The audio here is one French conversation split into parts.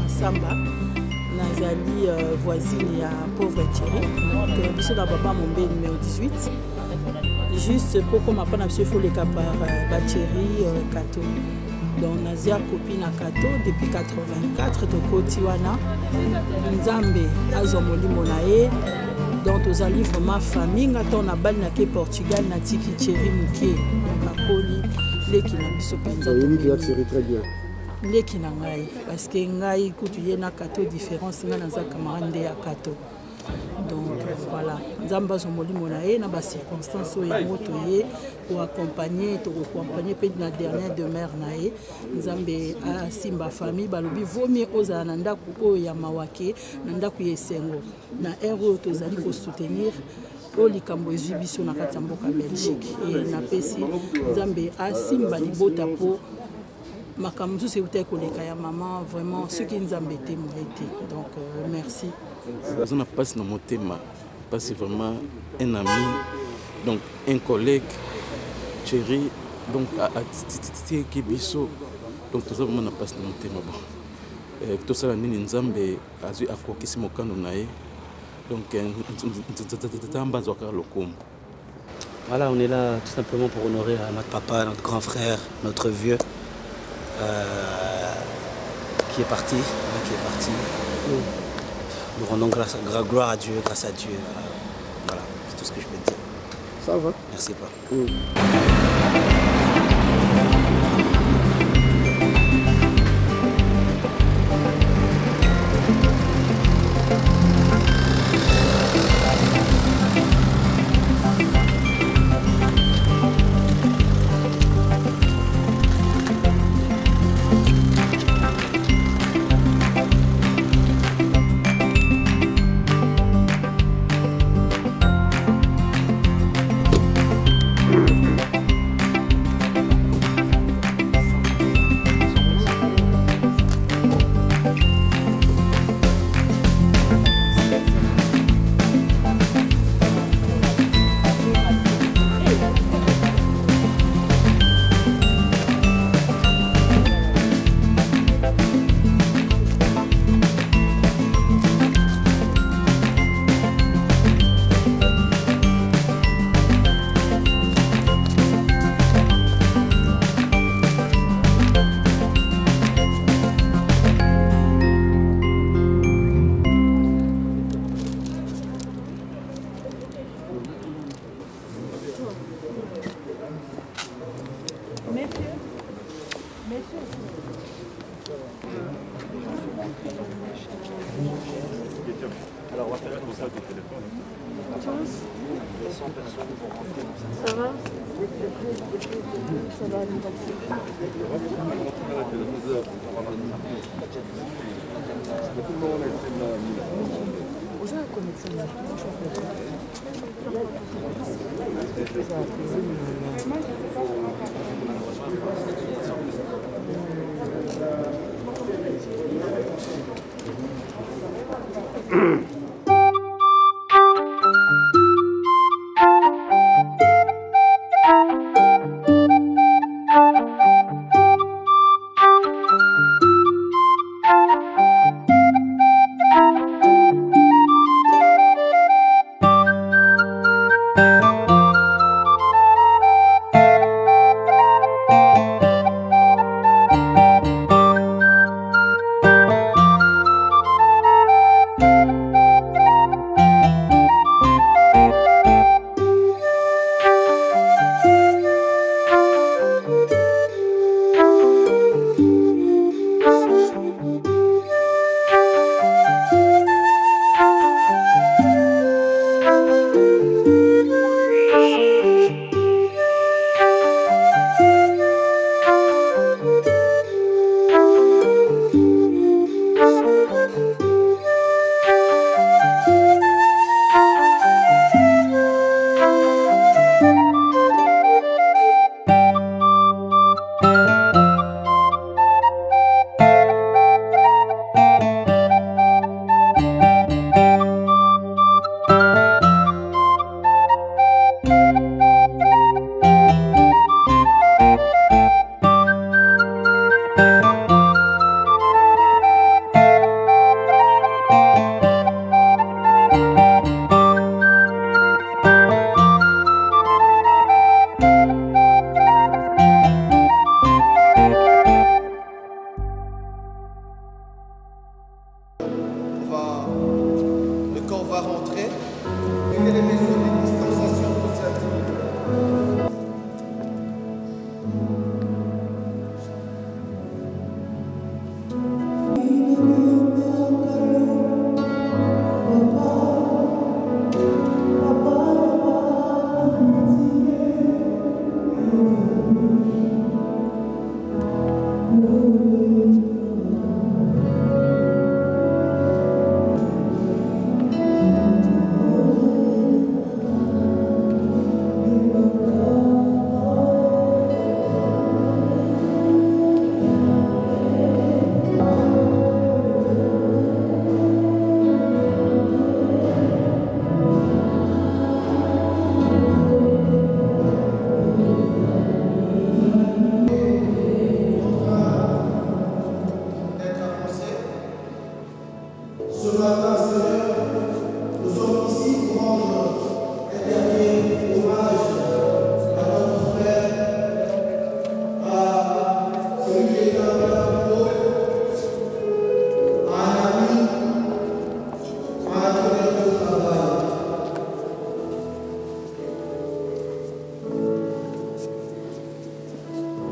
Samba, Nazali voisine à pauvre Thierry, donc biso na papa Mombe numéro 18. Juste pour qu'on m'apprenne à faire les cas par Thierry Kato. Donc Nazia copine à Kato depuis 84 de Kotiwana. Nzambe azomoli monae. Donc aux alliés vraiment famille, on a balle na Portugal na tiki Thierry Muké, Kakoli, les qui n'a biso penza. Thierry très bien. Les qui n'ont pas parce que ngai coutuye na kato différence na za camarade ya kato. Donc voilà, nzamba zomoli monae na ba circonstances o moto ye pour accompagner pe na dernière demeure nae nzambe a simba famille balobi vomi oza na ndaku o ya mawake na ndaku yesengo na ero tozali ko soutenir o likambo ezibiso na kati ya mboka Belgique et na pesi nzambe a simba libota po makamzu c'est où koleka ya maman vraiment ce qui nous embêtait donc merci. On a passé dans mon thème, parce que vraiment un ami, donc un collègue, Thierry, donc à Kibiso, donc tout ça vraiment on a passé dans mon thème. Bon, tout ça la nini nzambe a vu à quoi qui se moque nae, donc voilà, on est là tout simplement pour honorer notre papa, notre grand frère, notre vieux. Qui est parti, Nous rendons gloire à Dieu, grâce à Dieu. Voilà, c'est tout ce que je peux dire. Ça va. Merci pas. Alors on va faire comme ça au téléphone. Les 100 personnes vont rentrer dans ça. Ça va? Ça va, vous avez connexion.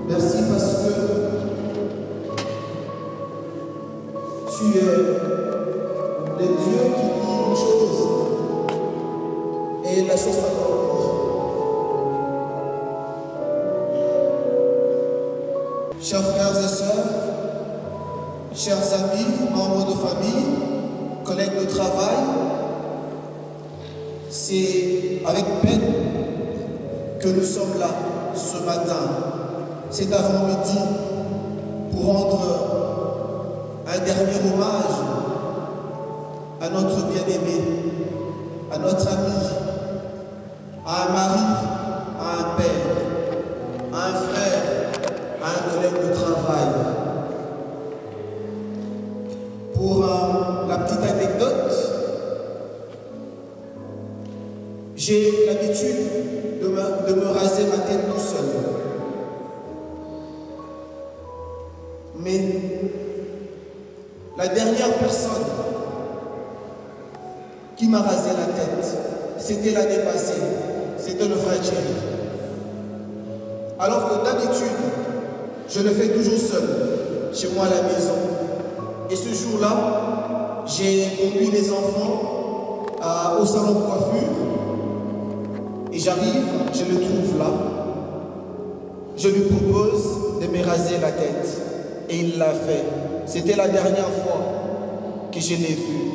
Merci parce que tu es le Dieu qui dit une chose et la chose s'accomplit. Chers frères et sœurs, chers amis, membres de famille, collègues de travail, c'est avec peine que nous sommes là ce matin. C'est avant-midi pour rendre un dernier hommage à notre bien-aimé, à notre ami, à un mari, à un père, à un frère, à un collègue de travail. Pour la petite anecdote, j'ai l'habitude de me raser ma tête tout seul. Mais la dernière personne qui m'a rasé la tête, c'était l'année passée, c'était le frère Thierry. Alors que d'habitude, je le fais toujours seul, chez moi à la maison. Et ce jour-là, j'ai conduit les enfants au salon de coiffure. Et j'arrive, je le trouve là. Je lui propose de me raser la tête. Et il l'a fait. C'était la dernière fois que je l'ai vu.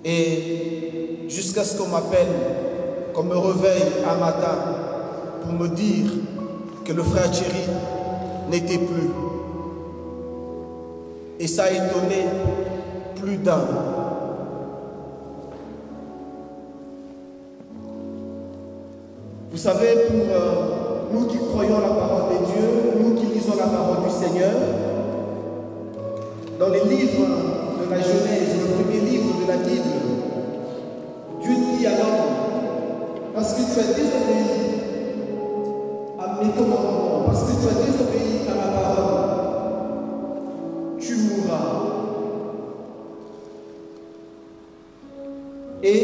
Et jusqu'à ce qu'on m'appelle, qu'on me réveille un matin pour me dire que le frère Thierry n'était plus. Et ça a étonné plus d'un. Vous savez, pour nous qui croyons la parole de Dieu, nous qui lisons la parole du Seigneur, dans les livres de la Genèse, le premier livre de la Bible, Dieu dit à l'homme, parce que tu as désobéi à mes commandements, parce que tu as désobéi à ma parole, tu mourras. Et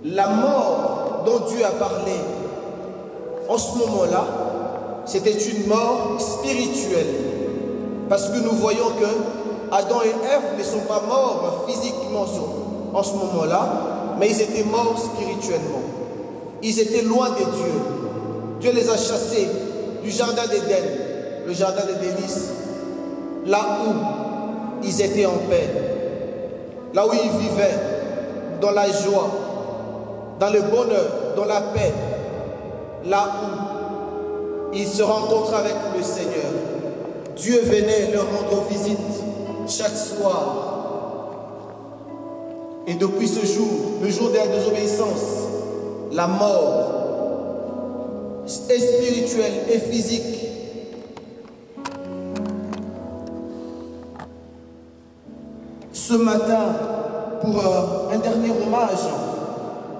la mort dont Dieu a parlé en ce moment-là, c'était une mort spirituelle. Parce que nous voyons que Adam et Ève ne sont pas morts physiquement en ce moment-là, mais ils étaient morts spirituellement. Ils étaient loin de Dieu. Dieu les a chassés du jardin d'Éden, le jardin des délices, là où ils étaient en paix, là où ils vivaient dans la joie, dans le bonheur, dans la paix, là où ils se rencontrent avec le Seigneur. Dieu venait leur rendre visite chaque soir. Et depuis ce jour, le jour de la désobéissance, la mort est spirituelle et physique. Ce matin, pour un dernier hommage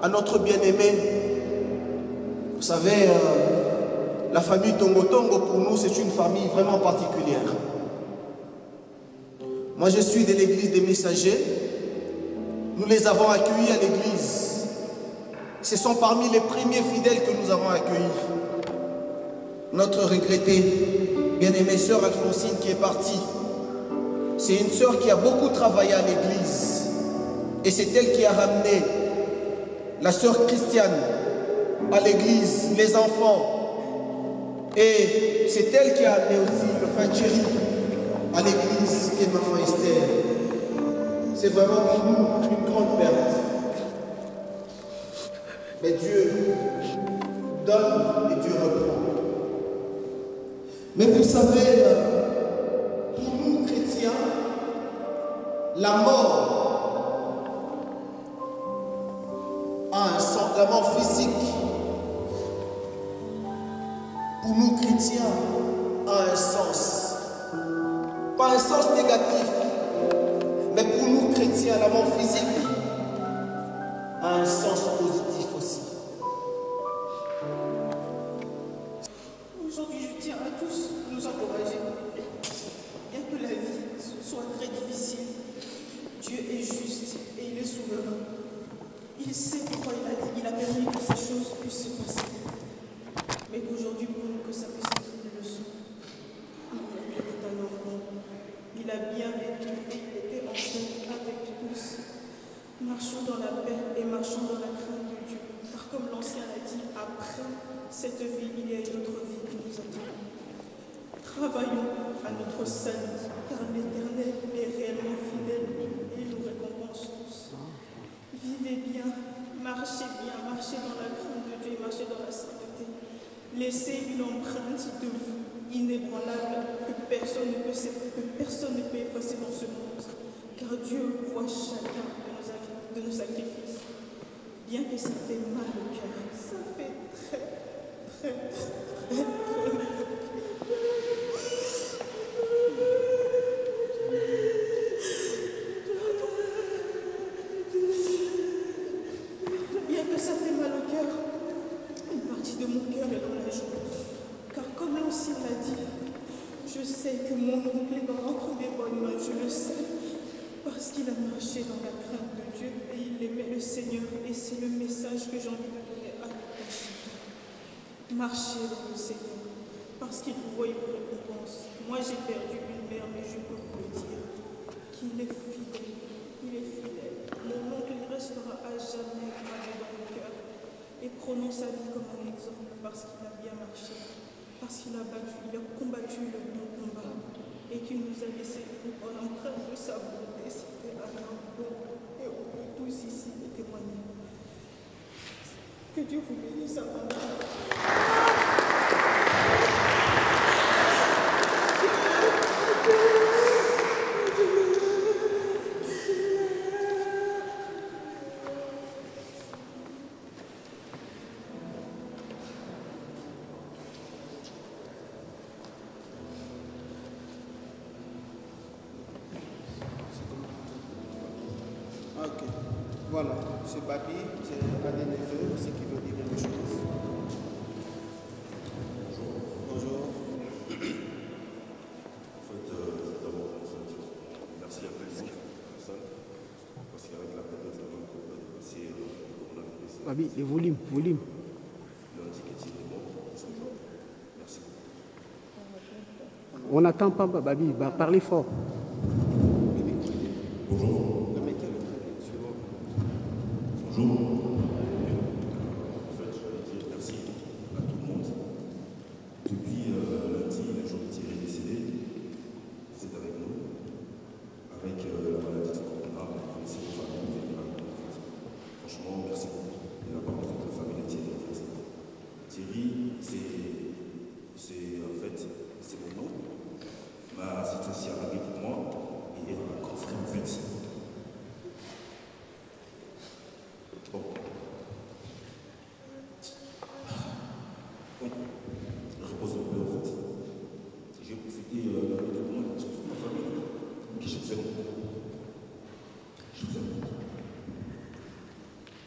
à notre bien-aimé, vous savez, la famille Tongo Tongo, pour nous, c'est une famille vraiment particulière. Moi, je suis de l'église des Messagers. nous les avons accueillis à l'église. Ce sont parmi les premiers fidèles que nous avons accueillis. Notre regrettée, bien-aimée sœur Alphonsine qui est partie, c'est une sœur qui a beaucoup travaillé à l'église. Et c'est elle qui a ramené la sœur Christiane à l'église, les enfants. Et c'est elle qui a amené aussi le frère Thierry à l'église et maman Esther. C'est vraiment pour nous une grande perte. Mais Dieu donne et Dieu reprend. Mais vous savez, pour nous chrétiens, la mort a un sens, la mort physique, pour nous chrétiens, a un sens. Pas un sens négatif, mais pour nous chrétiens, la mort physique a un sens positif aussi. Aujourd'hui, je tiens à tous nous encourager. Bien que la vie soit très difficile, Dieu est juste et il est souverain. Il sait pourquoi il a permis que ces choses puissent se passer. Mais qu'aujourd'hui, pour nous, que ça puisse être une leçon. Il était un enfant. Il a bien vécu et il était en paix avec tous. Marchons dans la paix et marchons dans la crainte de Dieu. Car comme l'ancien l'a dit, après cette vie, il y a une autre vie qui nous attend. Travaillons à notre salut, car l'Éternel est réellement fidèle et il nous récompense tous. Vivez bien, marchez dans la crainte de Dieu et marchez dans la sainteté. Laissez une empreinte de vous inébranlable que personne ne peut effacer dans ce monde, car Dieu voit chacun de nos sacrifices. Bien que ça fait mal au cœur, ça fait très mal. Bien que ça fait mal au cœur, une partie de mon cœur est dans la joie. Car comme l'ancien l'a dit, je sais que mon oncle est entre mes bonnes mains, je le sais, parce qu'il a marché dans la crainte de Dieu et il aimait le Seigneur. Et c'est le message que j'ai envie de donner à tout chacun. Marchez dans le Seigneur, parce qu'il vous voit et vous récompense. Moi j'ai perdu une mère, mais je peux vous le dire, qu'il est fidèle. Il est fidèle. Mon oncle il restera à jamais gravé dans mon cœur. Et prenons sa vie comme un exemple, parce qu'il a bien marché, parce qu'il a combattu le bon combat, et qu'il nous a laissé une bonne empreinte de sa bonté. C'était un homme bon, et on peut tous ici le témoigner. Que Dieu vous bénisse abondamment. Ok, voilà, ce Babi, c'est un des neveux aussi qui veut dire quelque chose. Bonjour. En fait, d'abord, merci à tout le monde, personne, parce qu'avec la période de l'homme qu'on peut passer le coronavirus. Babi, le volume. Merci beaucoup. On n'entend pas Babi, parlez fort. Bonjour. Bonjour. En fait, je voulais dire merci à tout le monde. Depuis lundi, le jour de Thierry est décédé, vous êtes avec nous, avec la maladie de corona, vous connaissez vos familles, vous êtes là. Franchement, merci beaucoup de la part de votre famille de Thierry. En fait. Thierry, c'est en fait, c'est mon nom, mais c'est aussi un ami pour moi et un grand frère en fait. Bon. Je repose un peu en fait. J'ai profité de tout le monde, surtout ma famille, qui je vous aime. Je vous aime.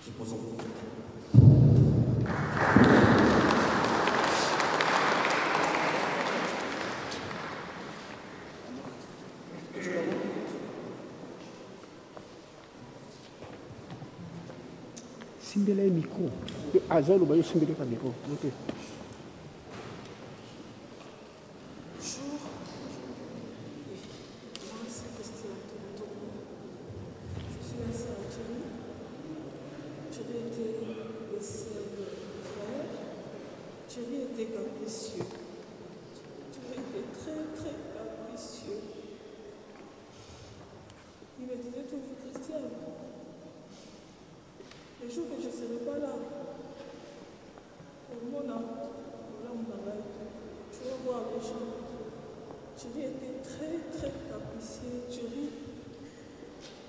Je repose un peu. simbela ye micro mpe aza aloba yo simbeleka micro ok. Les jours que je ne serai pas là, au moment tu vas voir les gens. Thierry était très capricieux. Thierry,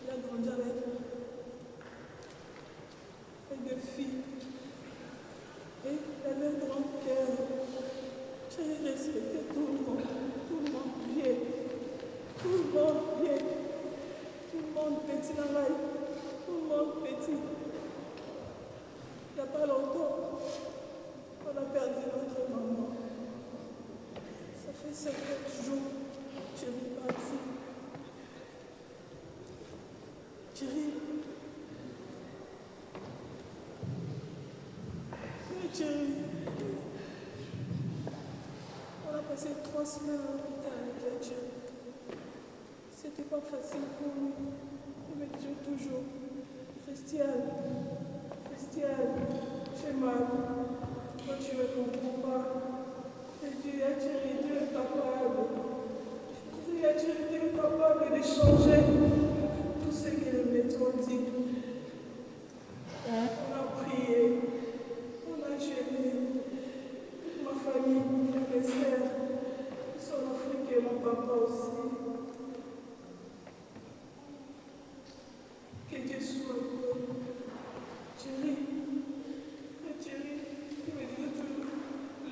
il a grandi avec des filles. Et il avait un grand cœur. Thierry respectait tout le monde bien. Tout le monde bien. Tout le monde petit dans l'œil. Tout le monde petit. Il n'y a pas longtemps, on a perdu notre maman. Ça fait 7 jours que Thierry est parti. Thierry. Oui, Thierry. On a passé 3 semaines à l'hôpital avec Thierry. C'était pas facile pour lui. Il me disait toujours, Christiane, j'ai mal. Toi, tu ne me comprends pas. Je dis, Thierry, tu es capable. Je dis, Thierry, tu es capable de changer tout ce que le médecin dit. On a prié, on a jeûné. Toute ma famille, mes sœurs, ils sont africains, mon papa aussi. Que Dieu soit heureux. Thierry, il me disait toujours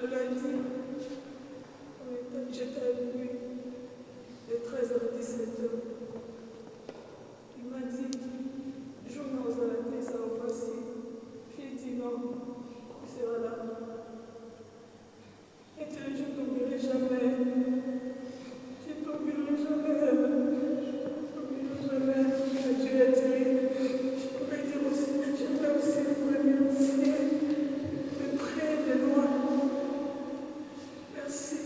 le lundi, j'étais avec lui de 13h à 17h. Il m'a dit, journée aux alentours, ça va passer. J'ai dit non, il sera là. Et Thierry, je ne t'oublierai jamais. Je ne t'oublierai jamais. Dieu est Thierry. Je pourrais dire aussi, j'aimerais aussi vous remercier de près et de loin. Merci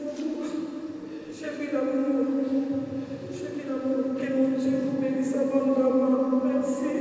beaucoup. J'ai vu l'amour. Que mon Dieu vous bénisse abondamment. Merci.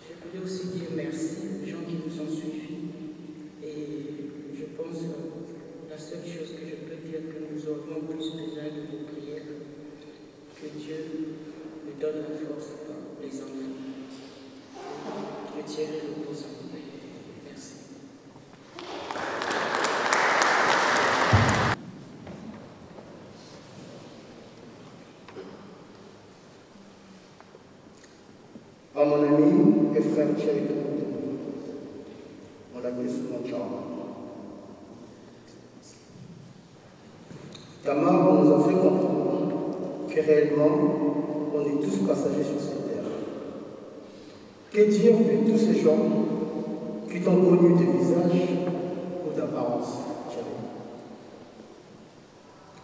Je voulais aussi dire merci aux gens qui nous ont suivis. Et je pense que la seule chose que je peux dire, que nous aurons plus besoin de vos prières, que Dieu nous donne la force pour les enfants. Que Thierry repose en paix. Merci. À mon ami et frère Thierry, on l'appelle souvent Charles. Ta mort nous a fait comprendre que réellement, on est tous passagers sur cette terre. Que dire de tous ces gens qui t'ont connu de visage ou d'apparence, Thierry?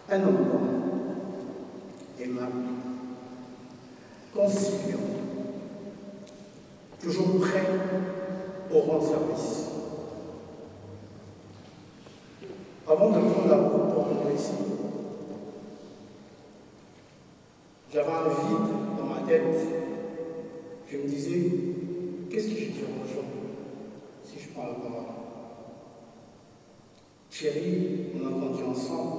Un homme bon, aimable, conciliant, toujours prêt au rendre service. Avant de prendre la route pour venir ici, j'avais un vide dans ma tête. Je me disais, qu'est-ce que je dis aux gens si je prends la parole? Thierry, on a grandi ensemble.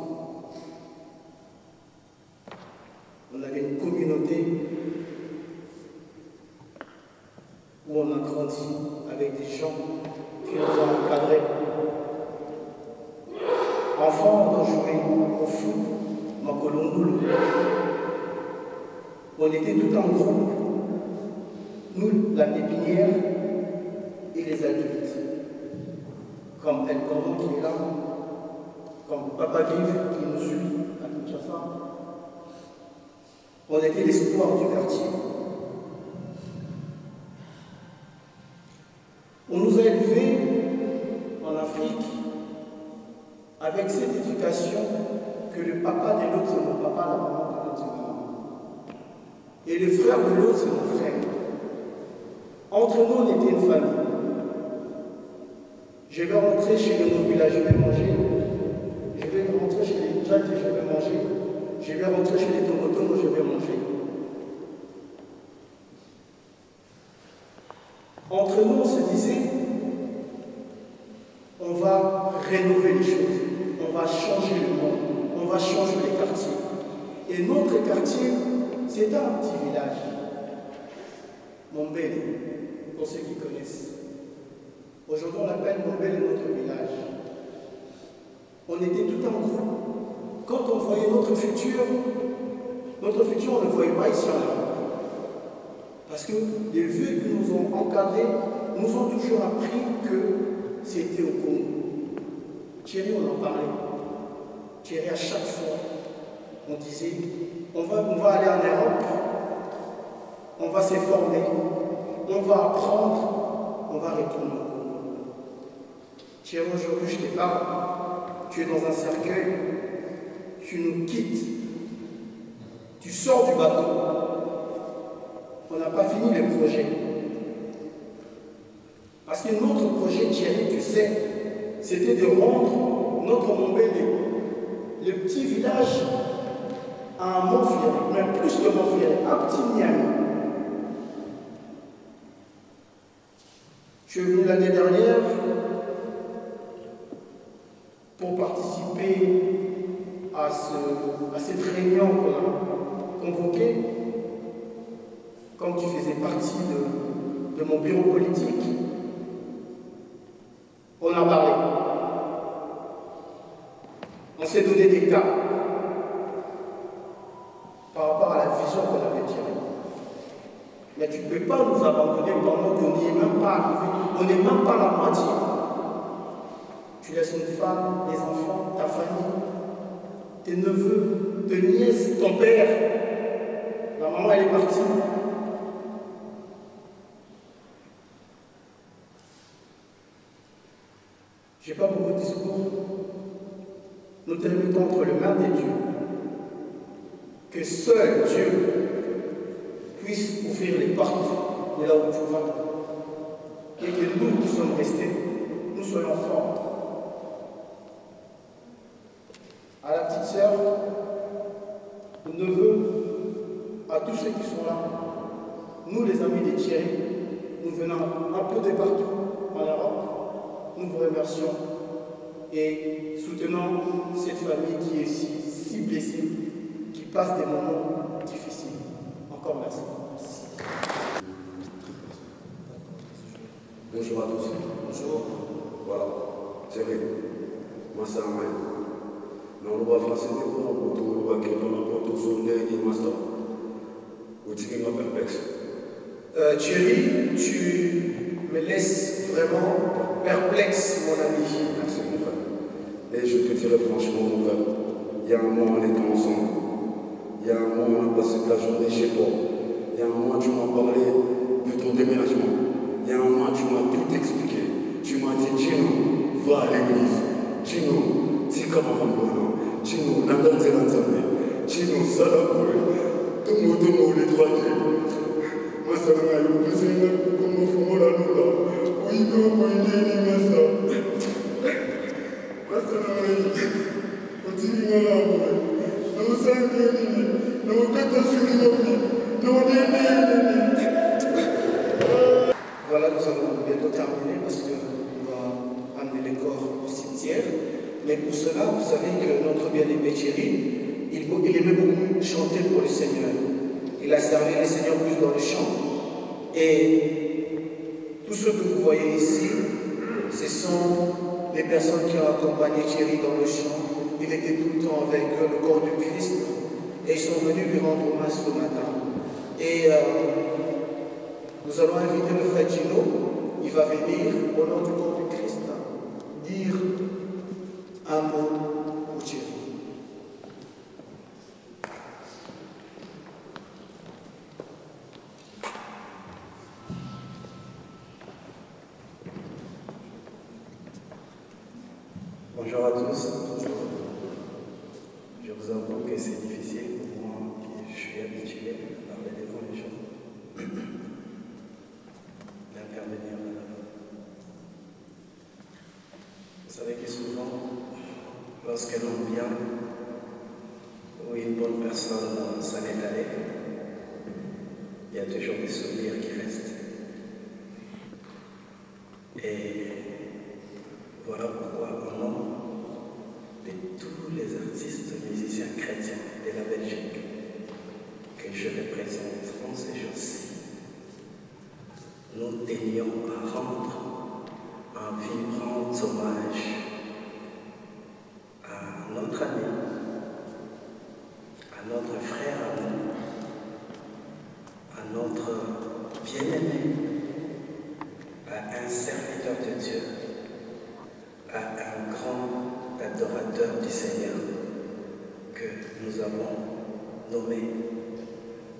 On avait une communauté où on a grandi avec des gens qui nous ont encadrés. Enfants, on a joué au foot, Makolongulu. On était tout en groupe, nous, la pépinière et les adultes. Comme El Coran qui est là, comme Papa Griff qui nous suit à Kinshasa. On était l'espoir du quartier. On nous a élevés en Afrique avec cette éducation que le papa de l'autre c'est mon papa, la maman de l'autre c'est ma maman. Et le frère de l'autre c'est mon frère. Entre nous, on était une famille. Je vais rentrer chez les Mobila, je vais manger. Je vais rentrer chez les Tchad, je vais manger. Je vais rentrer chez les Tomotomos, je vais manger. Entre nous, on se disait, on va rénover les choses, on va changer le monde, on va changer les quartiers. Et notre quartier, c'est un petit village. Mombele, pour ceux qui connaissent. Aujourd'hui, on l'appelle Mombele notre village. On était tout en groupe. Quand on voyait notre futur, on ne le voyait pas ici en Europe. Parce que les vieux qui nous ont encadrés nous ont toujours appris que c'était au Congo. Thierry, on en parlait. Thierry, à chaque fois, on disait, on va aller en Europe, on va se former, on va apprendre, on va retourner au Congo. Thierry, aujourd'hui, je te parle, tu es dans un cercueil, tu nous quittes, tu sors du bateau. On n'a pas fini le projet. Parce que notre projet, Thierry, tu sais, c'était de rendre notre Mombele, le petit village, à un Montferré, même plus que Montferré, un petit Niamey. Je suis venu l'année dernière pour participer à cette réunion qu'on a convoquée. Comme tu faisais partie de mon bureau politique, on a parlé. On s'est donné des cas par rapport à la vision qu'on avait tirée. Mais tu ne peux pas nous abandonner pendant qu'on n'y est même pas arrivé. On n'est même pas la moitié. Tu laisses une femme, des enfants, ta famille, tes neveux, tes nièces, ton père. La maman, elle est partie. Je n'ai pas beaucoup de discours. Nous te remettons entre les mains des dieux. Que seul Dieu puisse ouvrir les portes de là où tu vas. Et que nous qui sommes restés, nous soyons forts. À la petite sœur, aux neveux, à tous ceux qui sont là, nous les amis de Thierry, nous venons un peu de partout en Europe. Nous vous remercions et soutenons cette famille qui est si blessée, qui passe des moments difficiles. Encore merci. Bonjour à tous. Bonjour. Voilà. Thierry. Moi, c'est un main. Non, on va faire cette école pour tout le monde qui est dans la porte au sondage et master. Ou tu es perplexe. Thierry, tu me laisses vraiment perplexe, mon ami. Merci, mon frère. Et je te dirais franchement, mon frère, il y a un moment, on était ensemble. Il y a un moment, on a passé la journée chez toi. Il y a un moment, tu m'as parlé de ton déménagement. Il y a un moment, tu m'as tout expliqué. Tu m'as dit, Gino, va à l'église. Gino, dis comme un rambono. Gino, n'entends pas l'entendre. Gino, ça l'a couru. Tout le monde, les trois dieux. Moi, ça m'a eu plus comme au fond, la loula. Oui, comme il est, ça. Moi, ça m'a eu. On dit, il y a là, nous sommes venus. Nous Voilà, nous allons bientôt terminer parce qu'on va amener les corps au cimetière. Mais pour cela, vous savez que notre bien-aimé Thierry, il aimait beaucoup chanter pour le Seigneur. Il a servi le Seigneur plus dans le chant. Et tous ceux que vous voyez ici, ce sont les personnes qui ont accompagné Thierry dans le chant. Il était tout le temps avec le corps du Christ. Et ils sont venus lui rendre hommage ce matin. Et nous allons inviter le frère Gino. Il va venir, au nom du corps du Christ, dire un mot pour Thierry. Bonjour à tous. Je vous avoue que c'est difficile pour moi, qui je suis habitué à parler devant les gens, d'intervenir là. Vous savez que souvent, lorsque l'on vient, ou une bonne personne s'en est allée, il y a toujours des souvenirs qui restent. Et voilà pourquoi, au nom de tous les artistes musiciens chrétiens de la Belgique que je représente en ces jours-ci, nous tenions à rendre un vibrant hommage à notre ami, à notre frère à nous, à notre bien-aimé, à un serviteur de Dieu, à un grand adorateur du Seigneur que nous avons nommé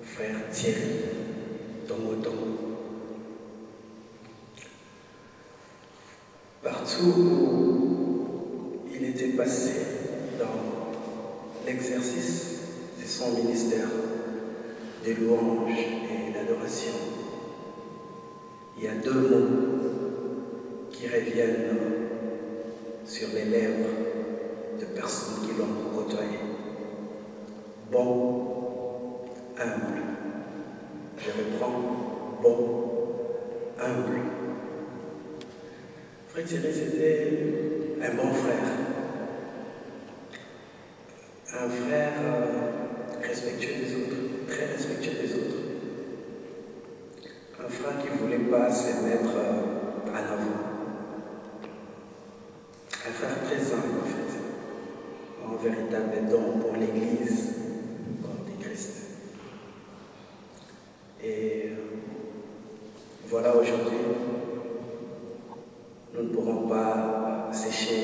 frère Thierry Tongo-Tongo. Partout où il était passé dans l'exercice de son ministère de louange et d'adoration, il y a deux mots qui reviennent sur les lèvres de personnes qui l'ont côtoyé. Bon, humble. Je reprends, bon, humble. Frère Thierry, c'était un bon frère. Un frère respectueux des autres, très respectueux des autres. Un frère qui ne voulait pas se mettre en avant. Un frère très humble, en fait. Un véritable don pour l'Église, corps du Christ. Et voilà, aujourd'hui, nous ne pourrons pas sécher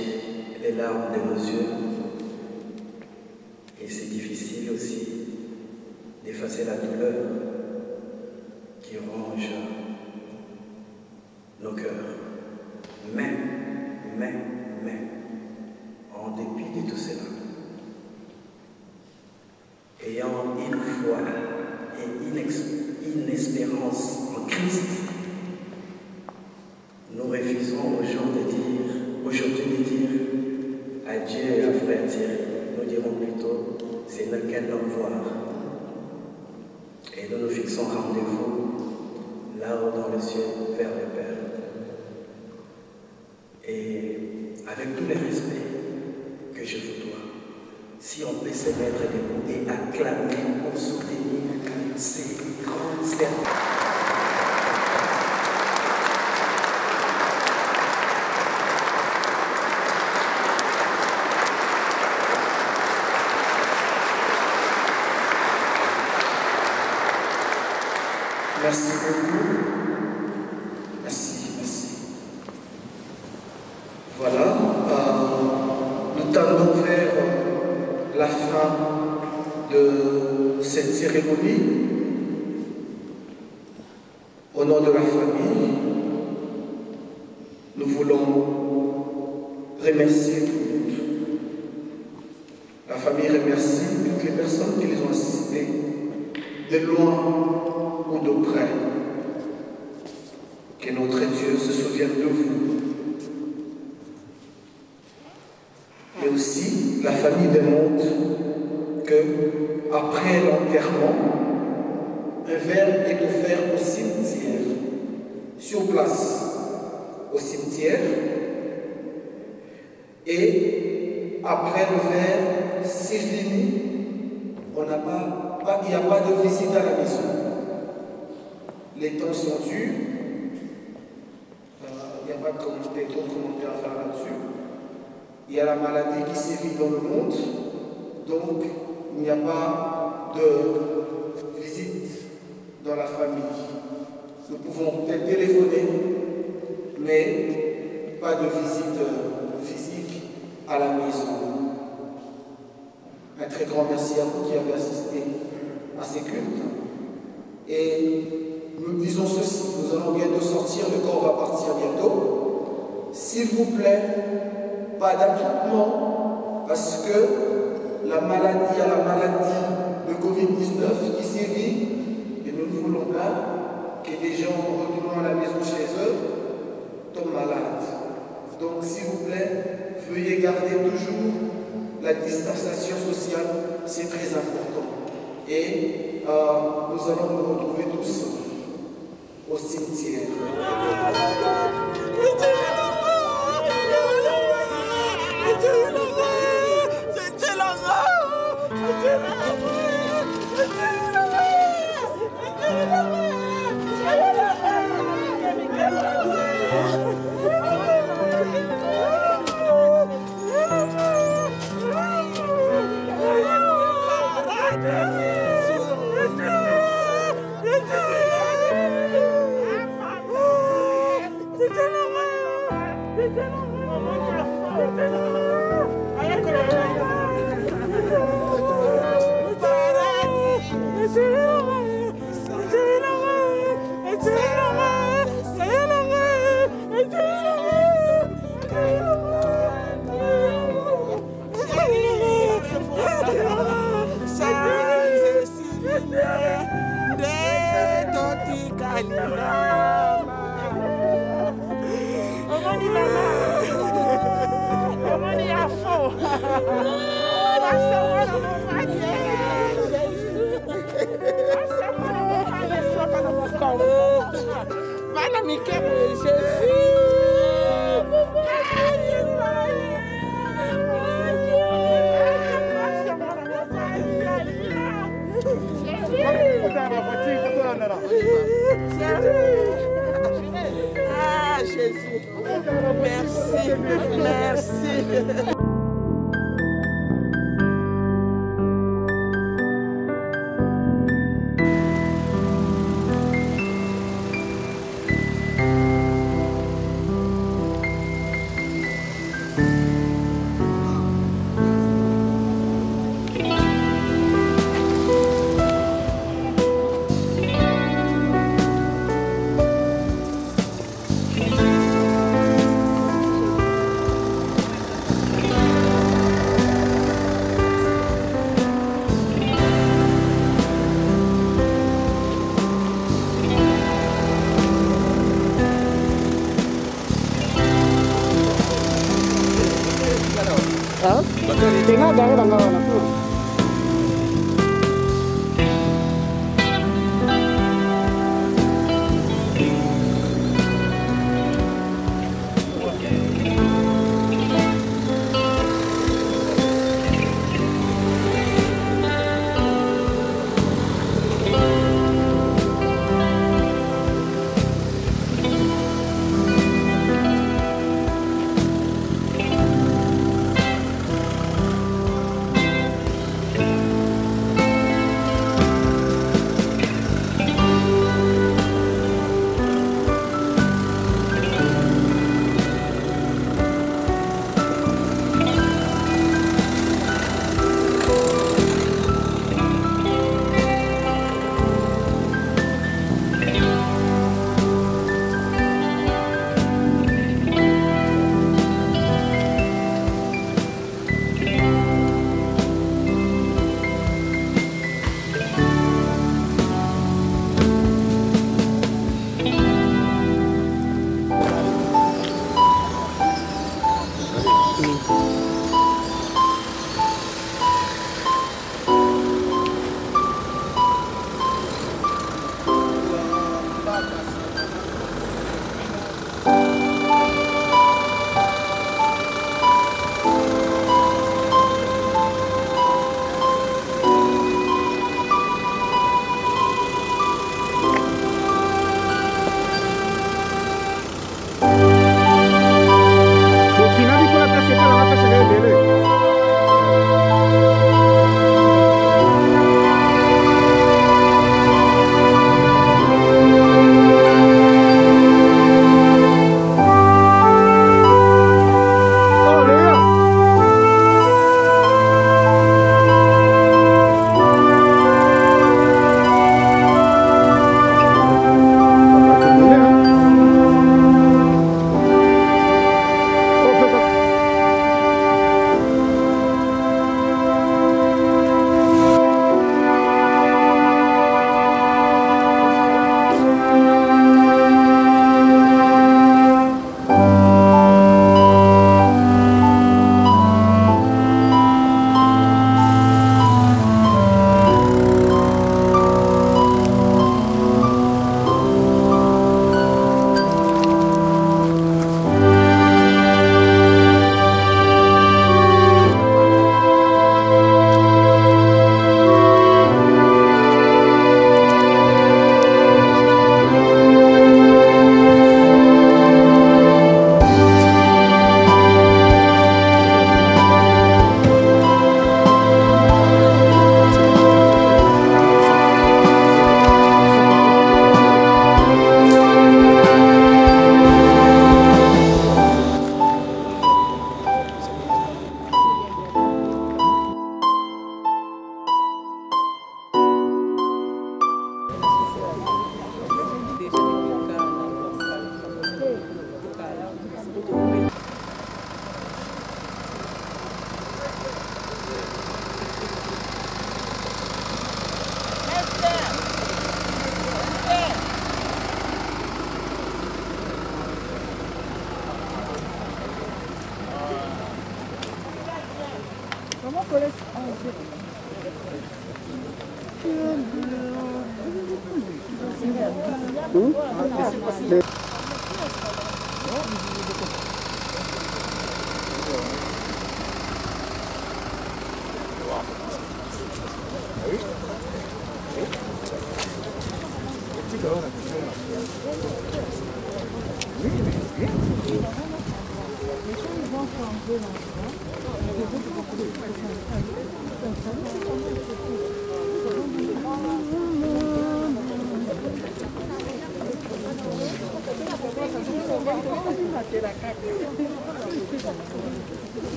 les larmes de nos yeux. Et c'est difficile aussi d'effacer la douleur qui ronge nos cœurs. Mais, en dépit de tout cela, ayant une foi et une espérance en Christ, nous refusons aujourd'hui de dire adieu à frère Thierry. Nous dirons plutôt, c'est lequel au revoir. Et nous nous fixons rendez-vous là-haut dans le ciel, vers le Père. Et avec tout le respect que je vous dois, si on peut se mettre debout et acclamer pour soutenir ces grands services. Merci beaucoup. Merci. Voilà, nous tendons vers la fin de cette cérémonie. Au nom de la famille, nous voulons remercier toutes. La famille remercie toutes les personnes qui les ont assistés, de loin ou de près. Que notre Dieu se souvienne de vous. Mais aussi, la famille démontre que, après l'enterrement, un verre est offert au cimetière, sur place, au cimetière, et après le verre, c'est fini, il n'y a pas de visite à la maison. Les temps sont durs, il n'y a pas de commentaires à faire là-dessus. Il y a la maladie qui sévit dans le monde, donc il n'y a pas de visite dans la famille. Nous pouvons peut-être téléphoner, mais pas de visite physique à la maison. Un très grand merci à vous qui avez assisté à ces cultes. Et nous disons ceci, nous allons bientôt sortir, le corps va partir bientôt. S'il vous plaît, pas d'attroupement, parce que la maladie à la maladie de Covid-19 qui sévit, et nous ne voulons pas que des gens retournant à la maison chez eux tombent malades. Donc s'il vous plaît, veuillez garder toujours la distanciation sociale, c'est très important. Et nous allons nous retrouver tous au cimetière. Ah, Jésus. Merci. Merci. Tengah dah orang kawan aku.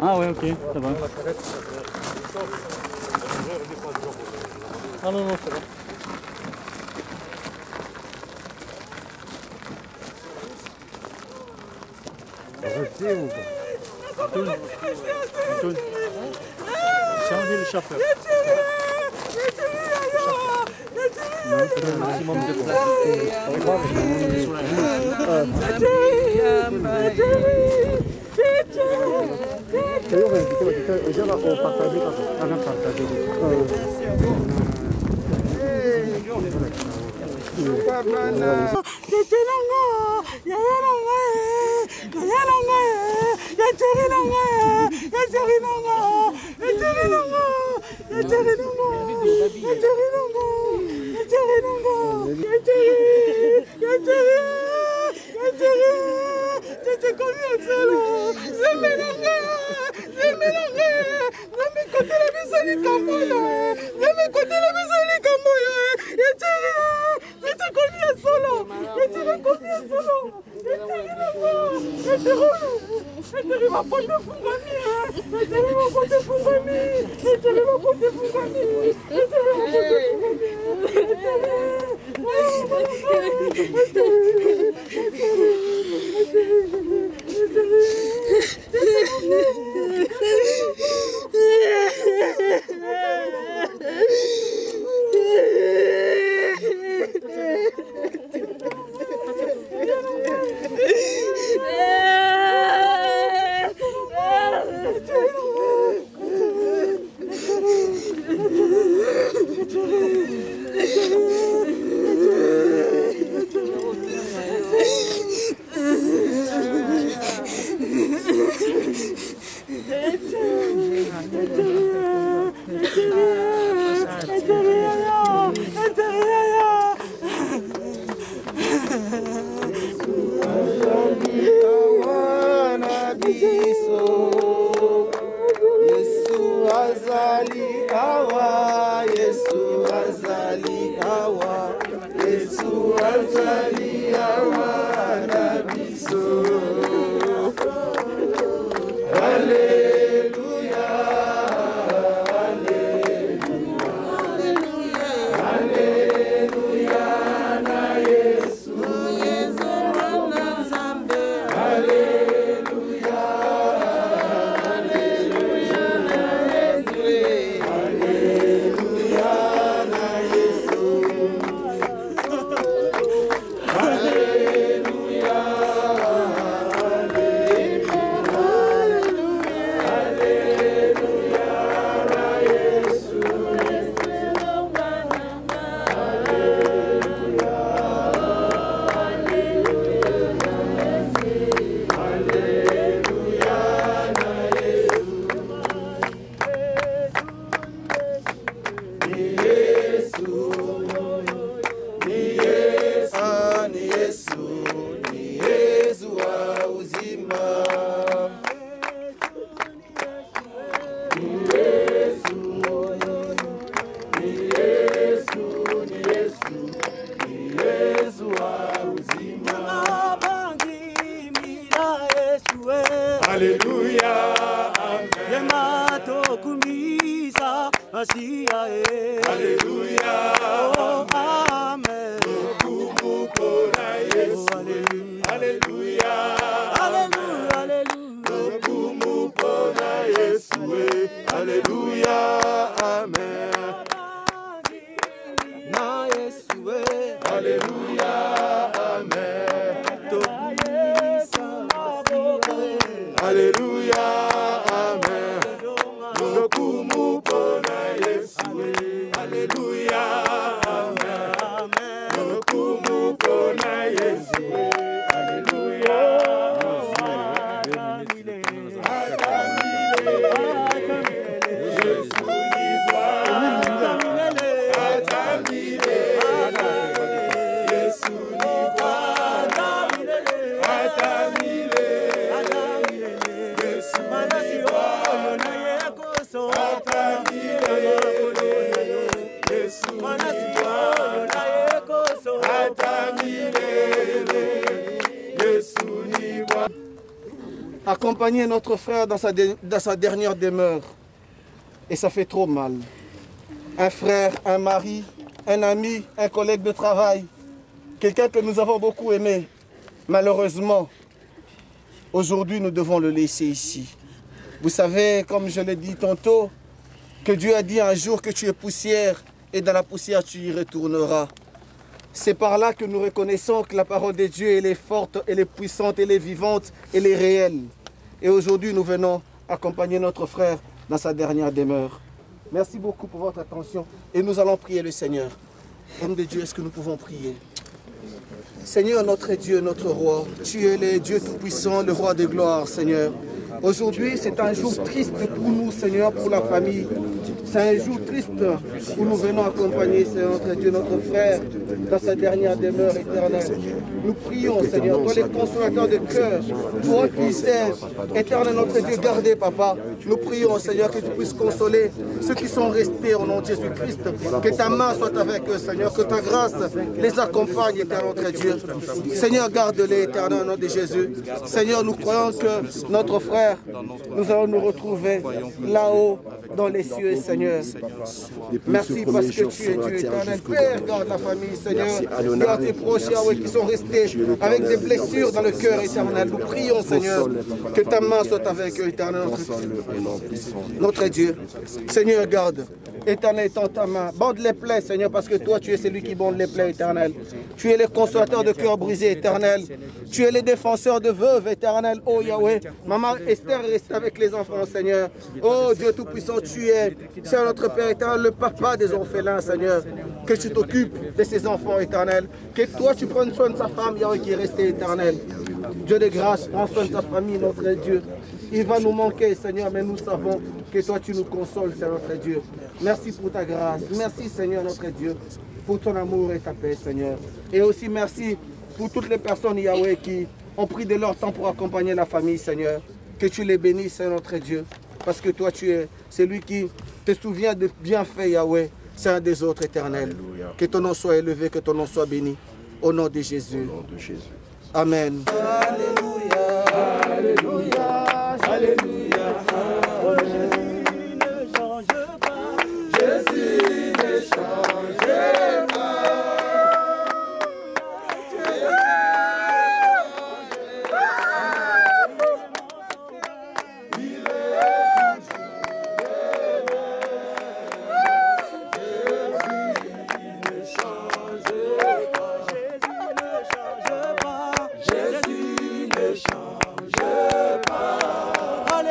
Ah ouais, ok, ça va. Ah non, non, ça va. Arrêtez ou pas? Antoine, changez le chauffeur. Non, c'est le maximum de place. Alléluia, Yemato kumisa Masia, Alléluia, oh Amen, Kumukona Yesu, Alléluia, Alléluia, Kumukona Yesu, Alléluia, Amen, na Yesu, Alléluia, Amen, Alléluia, Amen. Lokumupona Yesu, Alléluia, Amen. Lokumupona Yesu, Alléluia, Accompagner notre frère dans sa dernière demeure. Et ça fait trop mal. Un frère, un mari, un ami, un collègue de travail, quelqu'un que nous avons beaucoup aimé. Malheureusement, aujourd'hui, nous devons le laisser ici. Vous savez, comme je l'ai dit tantôt, que Dieu a dit un jour que tu es poussière et dans la poussière tu y retourneras. C'est par là que nous reconnaissons que la parole de Dieu, elle est forte, elle est puissante, elle est vivante, elle est réelle. Et aujourd'hui, nous venons accompagner notre frère dans sa dernière demeure. Merci beaucoup pour votre attention et nous allons prier le Seigneur. Homme de Dieu, est-ce que nous pouvons prier? Seigneur, notre Dieu, notre roi, tu es le Dieu tout-puissant, le roi de gloire, Seigneur. Aujourd'hui, c'est un jour triste pour nous, Seigneur, pour la famille. C'est un jour triste où nous venons accompagner, Seigneur, notre Dieu, notre frère, dans sa dernière demeure éternelle. Nous prions, Seigneur, toi les consolateurs de cœur, toi qui sais, éternel notre Dieu, gardez, Papa. Nous prions, Seigneur, que tu puisses consoler ceux qui sont restés au nom de Jésus-Christ. Que ta main soit avec eux, Seigneur, que ta grâce les accompagne, éternel notre Dieu. Seigneur, garde-les, éternel, au nom de Jésus. Seigneur, nous croyons que notre frère, nous allons nous retrouver là-haut dans les cieux, Seigneur. Merci parce que tu es Dieu éternel. Père, garde la famille, Seigneur. Garde tes proches, Yahweh, qui sont restés avec des blessures dans le cœur éternel. Nous prions, Seigneur, que ta main soit avec eux, éternel, notre Dieu. Seigneur, garde. Éternel, étends ta main. Bande les plaies, Seigneur, parce que toi, tu es celui qui bande les plaies, éternel. Tu es le consolateur de cœur brisé, éternel. Tu es le défenseur de veuves, éternel. Oh Yahweh, maman Esther reste avec les enfants, Seigneur. Oh Dieu Tout-Puissant, tu es, Seigneur notre Père éternel, le papa des orphelins, Seigneur. Que tu t'occupes de ces enfants, éternel. Que toi, tu prennes soin de sa femme, Yahweh, qui est restée, éternel. Dieu de grâce, prends soin de sa famille, notre Dieu. Il va nous manquer, Seigneur, mais nous savons que toi, tu nous consoles, Seigneur notre Dieu. Merci pour ta grâce. Merci, Seigneur notre Dieu, pour ton amour et ta paix, Seigneur. Et aussi merci pour toutes les personnes, Yahweh, qui ont pris de leur temps pour accompagner la famille, Seigneur. Que tu les bénisses, Seigneur notre Dieu. Parce que toi, tu es celui qui te souvient de bienfaits, Yahweh, Seigneur des autres, éternel. Que ton nom soit élevé, que ton nom soit béni. Au nom de Jésus. Amen. Alléluia. Alléluia. Alléluia. Jésus ne change pas. Jésus ne change pas. Alléluia.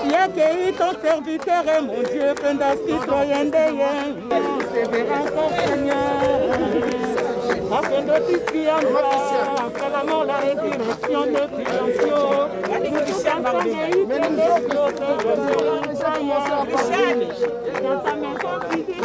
Tu accueillis ton serviteur et mon Dieu, citoyen d'ailleurs. Persévère encore, Seigneur. Afin de t'inspirer après la mort, la résurrection de Triomphio. Nous te chantons des hymnes de notre dans ta maison qui dit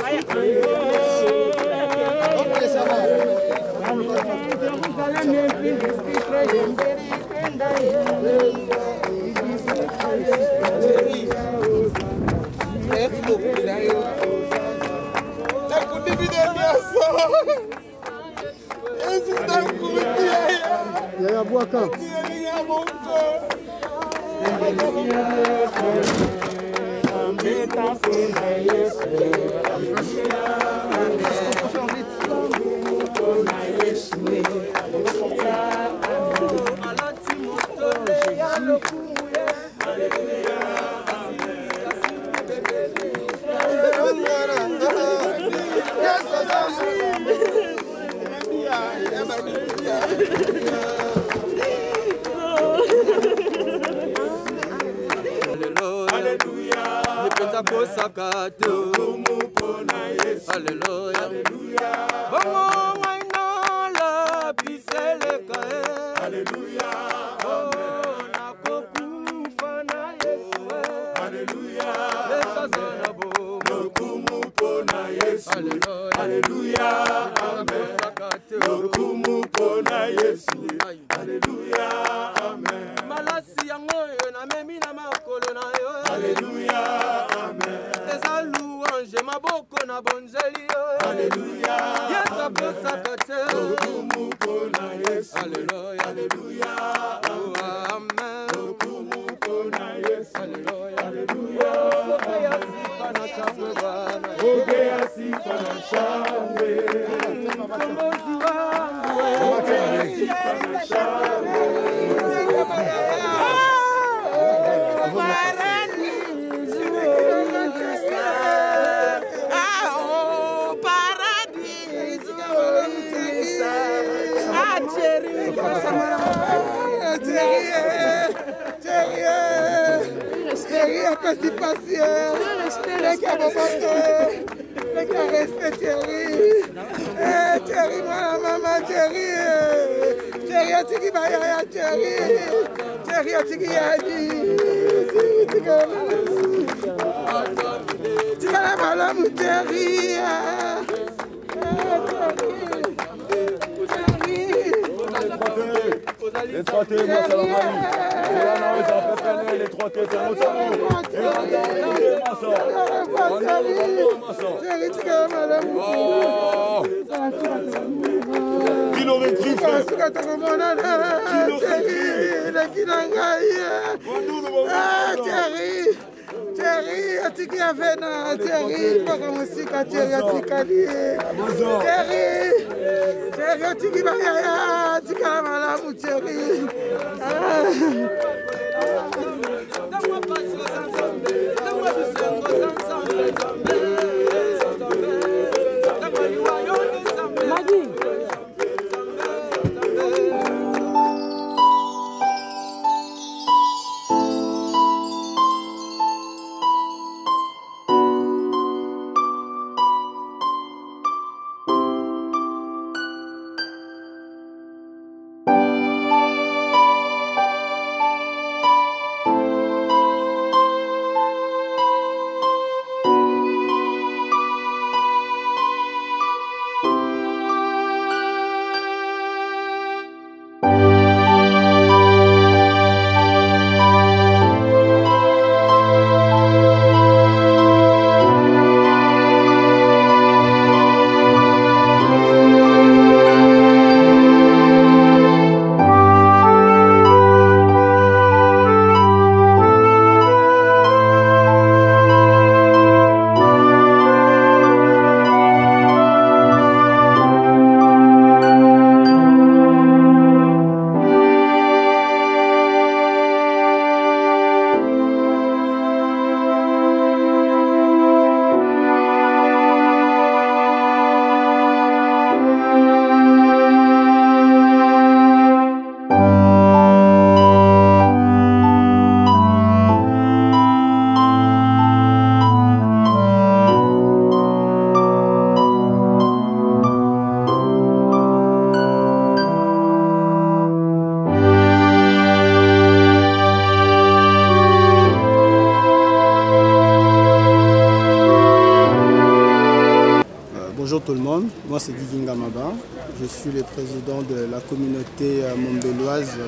Bonjour tout le monde, moi c'est Guy Ngamaba, je suis le président de la communauté montbelloise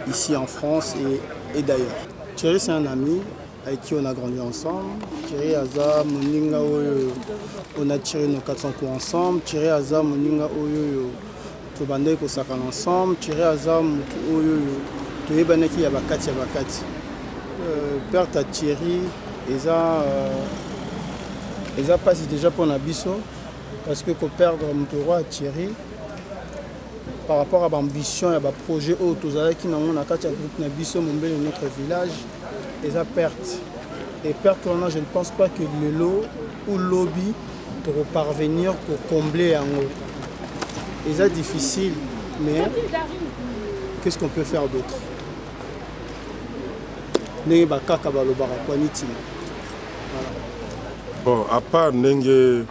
ici en France et d'ailleurs. Thierry c'est un ami avec qui on a grandi ensemble. Thierry Aza, Moninga Oyo, on a tiré nos 400 coups ensemble. Thierry Aza, Moninga Oyo, Tobande Kosakana ensemble. Thierry Aza, Oyo, Toyebaneki Yabakati Yabakati. Père Thierry, Eza passe déjà pour Nabiso, parce que perdre mon roi Thierry, par rapport à l'ambition et à projet autres, qui n'ont pas de groupe Nabiso, notre village, Eza perte. Et perte, je ne pense pas que le lot ou le lobby pour parvenir pour combler en haut. Eza difficile, mais qu'est-ce qu'on peut faire d'autre? Bon, à part Nengue,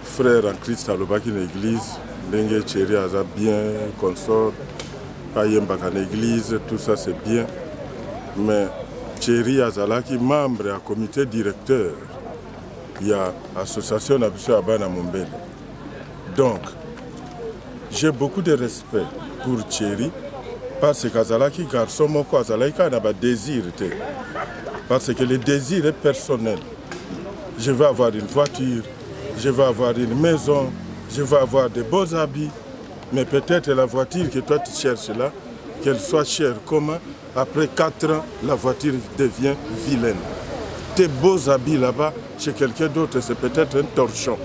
frère en Christ à l'église, Nengue Thierry Aza bien, consort, Payemba en église, tout ça c'est bien. Mais Thierry Azala qui est membre du comité directeur, il y a l'association Nabiso Abana Mombele. Donc, j'ai beaucoup de respect pour Thierry, parce que Azala qui garçon, Azala qui a un désir. Parce que le désir est personnel. Je veux avoir une voiture, je veux avoir une maison, je veux avoir de beaux habits. Mais peut-être la voiture que toi tu cherches là, qu'elle soit chère comment, après 4 ans, la voiture devient vilaine. Tes beaux habits là-bas, chez quelqu'un d'autre, c'est peut-être un torchon.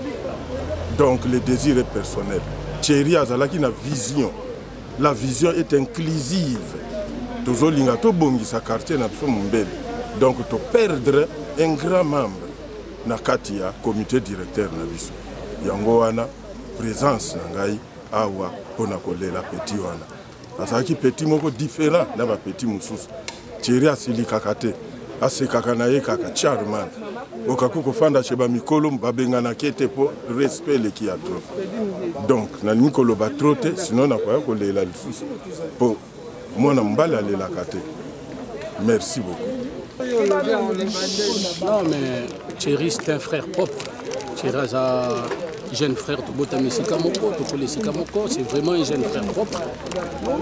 Donc le désir est personnel. Thierry Azala qui a une vision. La vision est inclusive. Toujours l'ingato bongi sa quartier n'a pas mon. Donc tu perdre un grand membre. Nakatia comité directeur na biso yango wana présence nangai awa pona kolela petit wana parce que petit moko différent na ba petit mususu Thierry asili kakate asekaka na ye kaka charman okaku kofanda cheba mikolo babengana kete po respect le ki a trop donc na nikolo ba trote sinon na kwa kolela lisusu po mona mbala lela kate. Merci beaucoup. Non, mais Thierry, c'est un frère propre. Thierry est un jeune frère de Botami Sikamoko, c'est vraiment un jeune frère propre.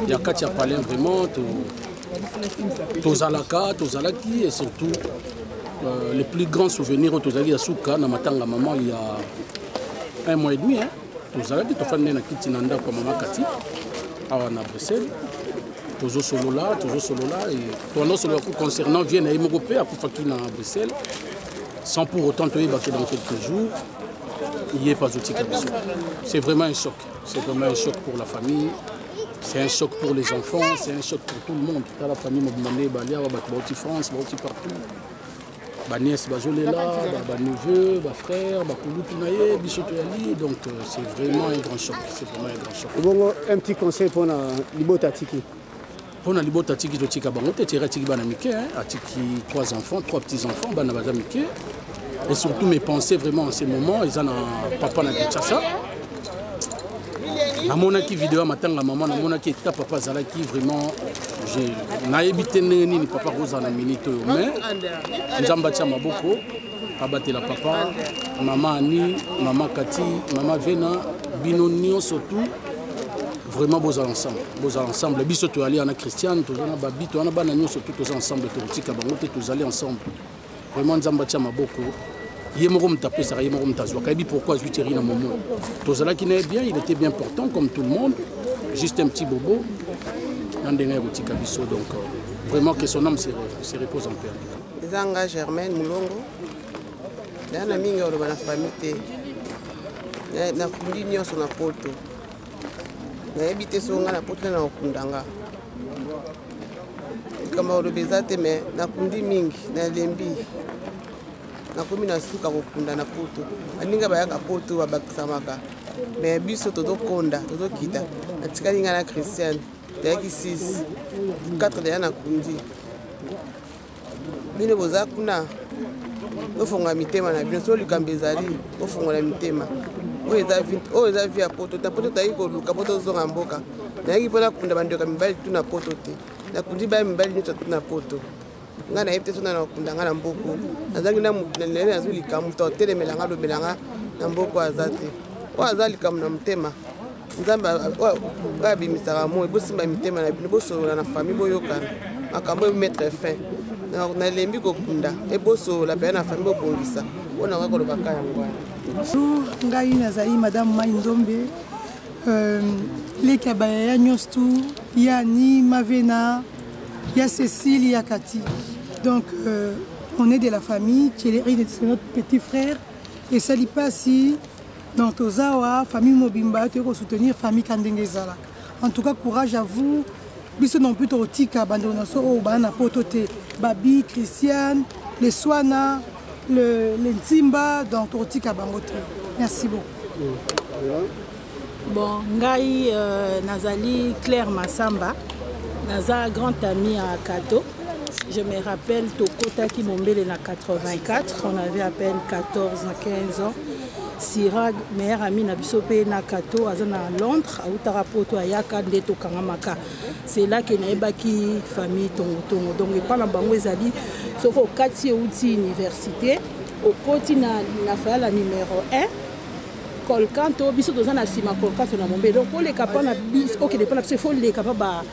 Il y a Katia Palin, vraiment, Tozalaka, Tozalaki, et surtout, les plus grands souvenirs au Tozalaki à Souka, Namatanga Maman, il y a 1 mois et demi. Tozalaki, Tofane Nakitinanda, comme Maman Kati, à Bruxelles. Toujours solo là, et pendant ce concernant Vienne et Imogopé à Koufakina à Bruxelles, sans pour autant te évacuer dans quelques jours, il n'y a pas d'outil Kabiso. C'est vraiment un choc. C'est vraiment un choc pour la famille, c'est un choc pour les enfants, c'est un choc pour tout le monde. Toute la famille m'a demandé, Balia, Bati France, Bati partout. Ma nièce, Bajolela, ma neveu, ma frère, ma Koulou Pinaye, Bissotoyali. Donc c'est vraiment un grand choc. C'est vraiment un grand choc. Bon, un petit conseil pour Libota Tiki. Pour la Libota Tiki, Tika Bangote, Tiki Banamike, Tiki 3 enfants, 3 petits-enfants, Banabazamike. Et surtout mes pensées vraiment en ces moments, ils ont un papa na Kinshasa. Na monaki vidéo matanga maman, na monaki ta papa Zalaki vraiment j'ai na habité ni papa Rosa na minito mais Nzamba tia maboko abatté la papa, maman Ani, maman Kati, maman Vena, Binonio surtout. Vraiment beaux ensemble. Biso to aller en Christiane, to na babi, to na bana surtout tous ensemble to bangote tous aller ensemble. Vraiment Nzamba tia maboko. Yemoro mtapé ça yemoro mtazwa. Kabi pourquoi je Thierry na momo. Tozala qui n'est bien, il était bien portant comme tout le monde. Juste un petit bobo. Ndenga botika biso donc vraiment que son âme se repose en paix. Zanga Germaine Mulongo. Dana mingi olo bana famille té. Na kundi nyonso na poto. Na habité songa na poto na okundanga. Kama olo bezate me na kundi mingi na lembi. Na komi na suka kokunda na poto. Aninga bayaka poto babakisamaka. Mais biso todo konda, todo kita. Na tikali ngana Christiane. Tayaki 6. 4 de na kundi. Bino boza kuna. Ofonga mitema na bino so likambezali, ofonga mitema. O eza via poto, ta poto tayi ko luka poto zonga mboka. Na yaki pona kunda bandoka mibali tu na poto te. Na kundi ba mibali nyoto tu na poto. nga na yebite sona na kunda nga na mboko nazangi na nene nazulika mutu otelemela nga lobela nga na mboko aza te oyo aza likamu na motema nzambe oyo abimisaka mo ebosimba mitema na bino bosolola na famille boyokana makambo emettre fin nalembi kokunda ebosola mpe na famille bobongisa mpona nga kolobaka yango wana bonjour ngai nazali madame Mai Ndombe leki ya bayaya nyonso tu ya Ani Mavena ya Cécile, il y a Cathy. Donc, on est de la famille. Thierry, c'est notre petit frère. Et ça n'est pas si dans Tozawa, famille Mobimba, tu peux soutenir famille Kandengezala. En tout cas, courage à vous. Biso non plus Tika, Bandonaso, Bana Potote, Babi, Christiane, les Swana, les Nzimba, dans Tika Bangote. Merci beaucoup. Bon, Ngai Nazali Claire Massamba. Naza grand ami à Kato. Je me rappelle Tokota qui m'ombele na 84. On avait à peine 14 15 ans. Sirag, meilleur ami na bisope na Kato, azana à Londres, à Utarapoto, à Yaka, Ndeto Kangamaka. C'est là que naebaki famille Tongo. Donc, il parle en bango ezali. Soko Kati Outi Université. Au côté na la numéro 1. Kolkanto, biso dozana sima Kolkanto na mombe. Donc, pour les capables, ok, les capables, il faut les capables.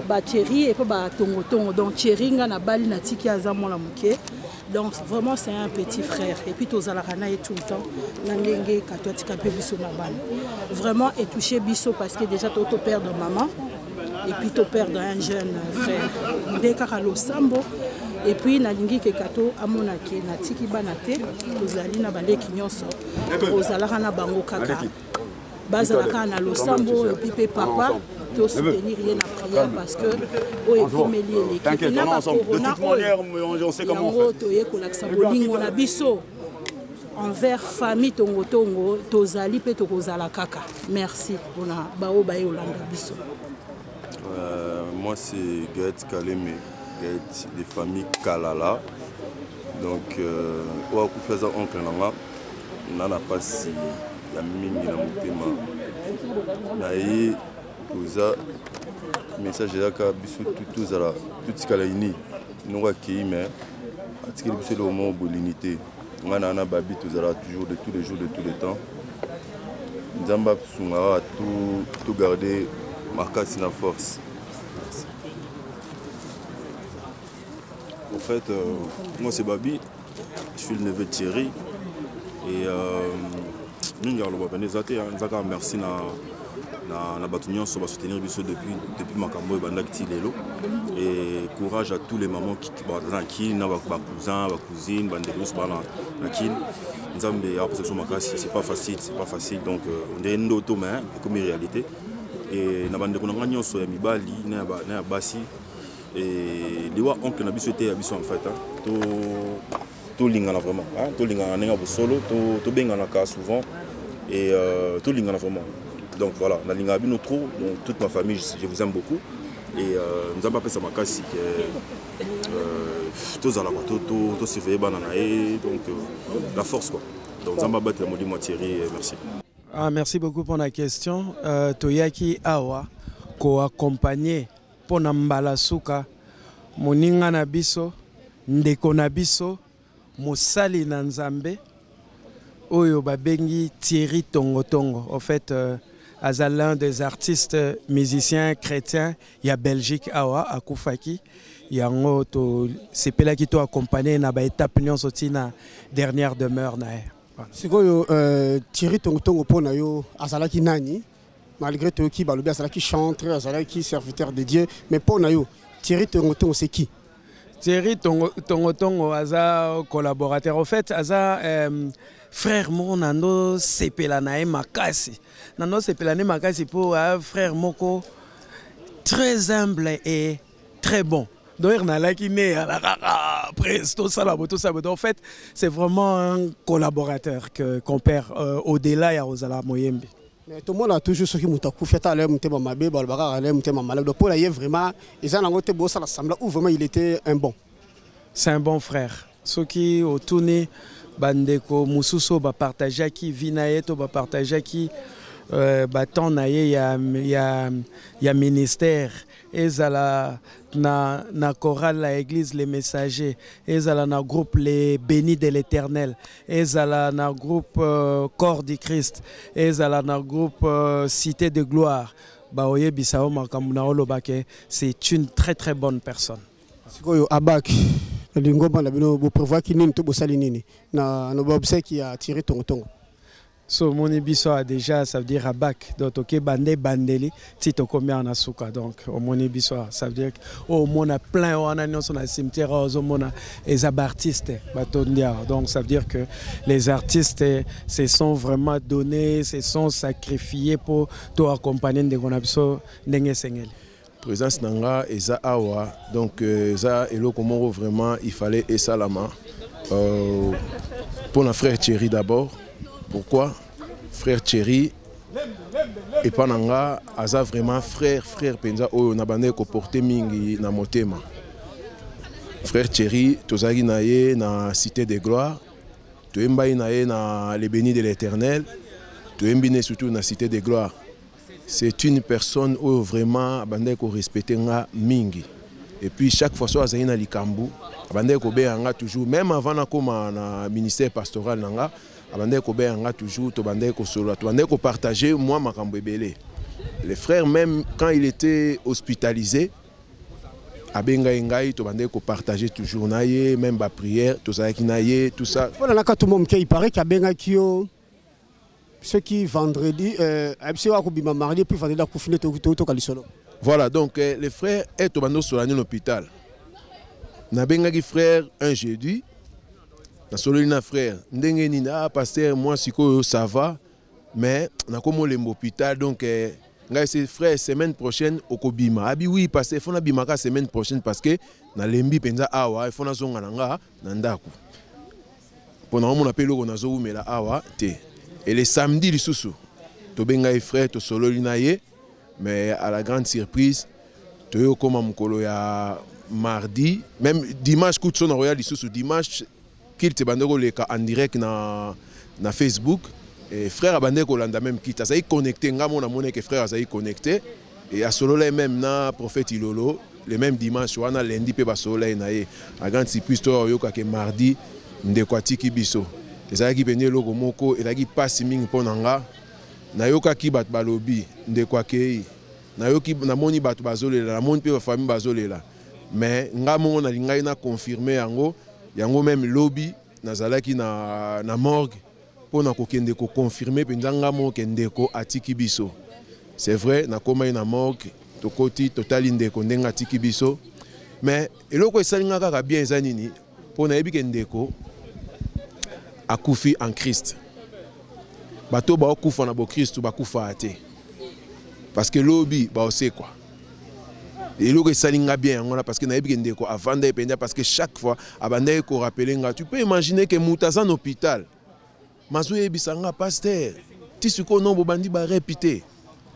Ba Thierry et pas Tongo. Donc Thierry na bali na tiki azamo la muke. Donc vraiment c'est un petit frère et puis tozalarana et tout le temps nangenge katwatika pe biso na bali. Vraiment est touché biso parce que déjà ton père de maman et puis ton père d'un jeune frère. Ndeka kalo sambo et puis nalingi ke kato amona ke na tiki banate tozali na baleki nyonso. Tozalarana bango kaka. Bazalaka na losambo et puis papa to soutenir rien à prière parce que t'inquiète, on est ensemble. De toute manière, on sait comment on fait. Envers famille Tongo, tozali pe tokozala kaka. Merci. Moi c'est Gaët Kaleme, Gaët des familles Kalala. Donc, on fait ça oncle nanga. Nana pas si la mingi na motema. Naïe Oza message là ka biso tout zala tout skala ini nonga ki mais atikeli biso le moment bolinité ngana na babi tout zala toujours de tous les jours de tous les temps nzamba sunga tout garder marquage na force. En fait moi c'est Babi, je suis le neveu de Thierry et nous avons merci na batunion sur soutenir biso depuis makambo bandaki lelo et courage à tous les mamans qui na ba cousin ba cousine bandelos bana na kin nzambe après ça makasi c'est pas facile donc on est ndo to mais comme réalité et na bande ko na nyonso ya mibali na basi et liwa oncle na biso était ya biso en fait to lingana vraiment to lingana nga bo solo to bengana ka souvent et to lingana vraiment. Donc voilà, dans l'Ingabi trop, donc toute ma famille, je vous aime beaucoup. Et nous avons appelé ça Makasi, tous à la tout surveiller Bananae, donc la force quoi. Donc nous avons battu la maudit Thierry, merci. Merci beaucoup pour la question. Toyaki Awa, ko accompagné pour Nambala Souka, Moninga Nabiso, Ndeko Nabiso, Mosali Nanzambe, Oyo Babengi Thierry Tongo. En fait, l'un des artistes musiciens chrétiens, il y a Belgique Awa à Koufaki. Il y a un autre, c'est Pela qui t'a accompagné dans l'étape na dernière demeure na. C'est quoi Thierry Tongo pour nayo azalaki nani malgré tout qui balobi azalaki chanteur azalaki serviteur de Dieu mais pour nayo Thierry Tongo c'est qui? Thierry Tongo aza collaborateur en fait aza frère mon nando sepelanae makasi nando sepelanae makasi pour frère moko très humble et très bon. Donc en fait, c'est vraiment un collaborateur qu'on perd au-delà de Rosala Moyembe. Mais tout le monde a toujours ce qui m'a fait à l'air, vraiment, il était un bon. C'est un bon frère. Ce qui au tourné, Bandeko, Moussousou, partager qui Vinaeto, partager qui baton na ye ya ministère ezala na chorale la église les messagers ezala na groupe les bénis de l'Éternel ezala na groupe corps du Christ ezala na groupe cité de gloire baoye bisao makamuna olobake c'est une très bonne personne. Sikoyo abak lingomba na bino bo prévoir ki nini to bosali nini na no bobse qui a tiré tongo. So mon biso a déjà ça veut dire abak donc OK bandeli tito combien en asuka donc au mon biso ça veut dire au mona plein on a sur le cimetière au mona les artistes batondia donc ça veut dire que les artistes se sont vraiment donnés se sont sacrifiés pour tout accompagner de gonabiso ndenge sengeli présence nanga eza awa donc eza eloko moko vraiment il fallait esalama pour la frère Thierry d'abord. Pourquoi frère Thierry et pananga aza vraiment frère penza oyo na bande ko porter mingi na motema. Frère Thierry tozaki na ye na cité de gloire toembai na ye na les bénis de l'Éternel toembine surtout na cité de gloire. C'est une personne oyo vraiment bande ko respecter nga mingi et puis chaque fois so azali na likambu bande ko beanga toujours même avant na koma na ministère pastoral nanga abandé ko beanga toujours to bandé ko solo to bandé ko partager moi makambo ebele. Les frères même quand il était hospitalisé abenga ngai to bandé ko partager toujours naie même ba prière to zaki naie tout ça. Voilà la ka tout monde il paraît qu'abenga kio ce qui vendredi abse wa ko bima mardi puis vendredi la ko finir to kalisolo. Voilà donc les frères et to bando solani l'hôpital. Na benga ki frère un jeudi na sololina frère ndenge ni na pasteur moi siko ça va mais na komo le hôpital donc ngai c'est frère semaine prochaine okobima abi oui pasteur fona bima ka semaine prochaine parce que na lembi penza awa fona zonga nanga na ndako pona on appelle ko na zo umela awa te et le samedi lisusu to benga frère to sololina ye mais à la grande surprise to yo koma mukolo ya mardi même dimanche coup son royal lisusu dimanche qu'il te bandeko leka en direct na Facebook et frère bandeko landa même qui ça y connecté ngamo na monné que frère ça y connecté et à solo là même na prophète Ilolo le même dimanche wana lundi pe ba solo na ye a grande surprise to yoka que mardi ndeko atiki biso ezala ki benye loko moko elaki passe mingi ponanga na yoka ki bat balobi ndeko akei na yoki na moni bat bazolela na moni pe ba famille bazolela mais ngamo na lingai na confirmer yango même lobby nazalaki na morgue pour na kokende ko confirmer pendanga mo kendeko atiki biso. C'est vrai na koma na morgue to koti totali ndeko ndenga atiki biso mais eloko esalinga kaka bien ezanini pour na yebi kendeko akufi en Christ. Bato ba okufa na bo Christ ba kufa ate. Parce que lobby ba ose quoi. Et le salinga bien parce que naïbi ndeko avant d'épendre parce que chaque fois abandé ko rappeler nga tu peux imaginer que mutazan hôpital mazo ebisanga pasteur tisuko non bobandi ba répéter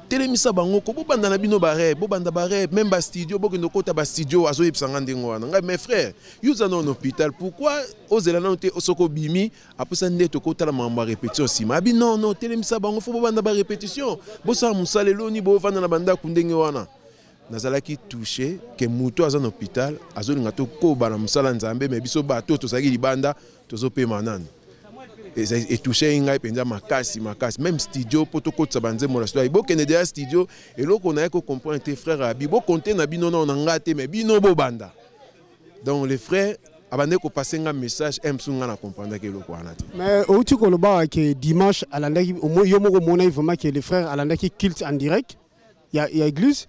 telemisa bango ko bobanda na bino ba ré bobanda ba ré même ba studio bokendo kota ba studio azo ebisanga ndengo wana nga mes frères yuza non hôpital pourquoi ozela na te osoko bimi apusa ndeto kota la mamba répétition sima abi non telemisa bango fo bobanda ba répétition bosa musalelo ni bo vanda na banda kundenge wana nazalaki touché que muto aza na hôpital azolinga to ko bana musala nzambe mais biso bato tozaki libanda tozope manani et touché ngai penza makasi même studio poto ko tsabanze mo la studio bokende déjà studio et loko na ko comprendre tes frères abi bo compter na bino na ngate mais bino bo banda donc les frères abandé ko passer un message emsunga na comprendre que loko wana mais au tu ko lo ba que dimanche à l'andaki au moins yo moko mona vraiment que les frères à l'andaki culte en direct il y a église.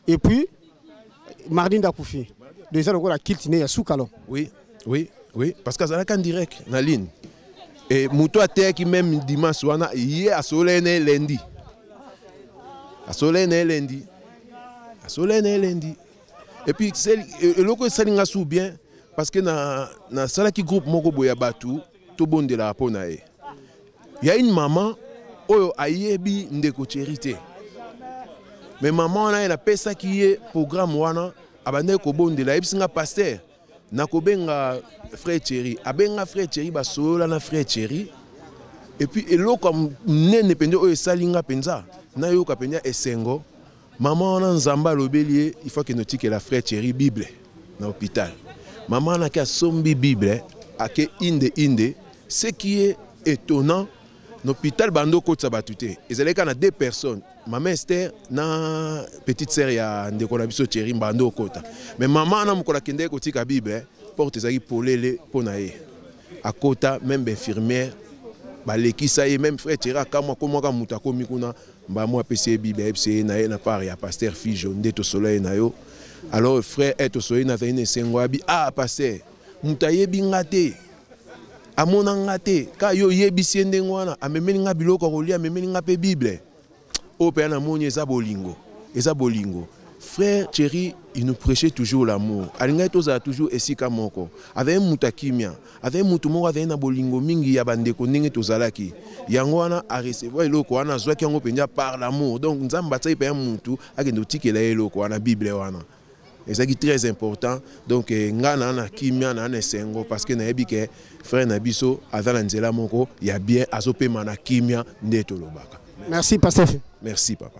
Et puis, mardi d'Akoufi. Déjà, on a quitté à Soukalo. Oui, parce que ça a en direct, na ligne. Et Mouto a qui même dimanche, hier à Solène lundi. À Solène lundi. Et puis, le loco salinga sou bien, parce que na sala qui groupe Moko Boya Batu, tout bon de la Ponae. Il y a une maman, oyo ayebi ndeko charité. Mais maman a pesa qui est programme wana abande ko bonde la ebsinga pasteur na ko benga frère Thierry abenga frère Thierry ba sola na frère Thierry et puis eloko nene pende oyo esalinga penza nayoka penya esengo maman wana nzamba lobelie il faut que notike la frère Thierry Bible na hôpital maman na ka sombi Bible ake inde ce qui est étonnant l'hôpital bando kotsa batute ezaleka na 2 personnes maman Esther na petite sœur ya ndeko na biso Thierry bando kota mais maman na mukola kende kotika Bible porte ezaki polele pona ye akota même infirmière balekisa ye même frère Thierry akamwa komwaka mutu akomi kuna mbamwa pese Bible epse na ye na part ya pasteur Fijo ndeto soleil na yo alors frère eto soleil na tene sengo abi pasteur mutu ayebi ngate amona ngate ka yo yebisi ndengo wana amemeli nga biloko kolia amemeli nga pe Bible o pe na moni eza bolingo frère Thierry il nous prêchait toujours l'amour alinga toza toujours esika moko avec muta kimia avec mutu moko avec na bolingo mingi ya bandeko ndenge tozalaki yango wana a recevoir eloko wana zwaki yango penja par l'amour donc nzamba tsai pe mutu akendo tikela eloko wana Bible wana et c'est très important donc ngana na kimia na nesengo parce que na yebike frère Nabiso azala nzela moko ya bien azopema na kimia ndeto lobaka. Merci pasteur. Merci papa.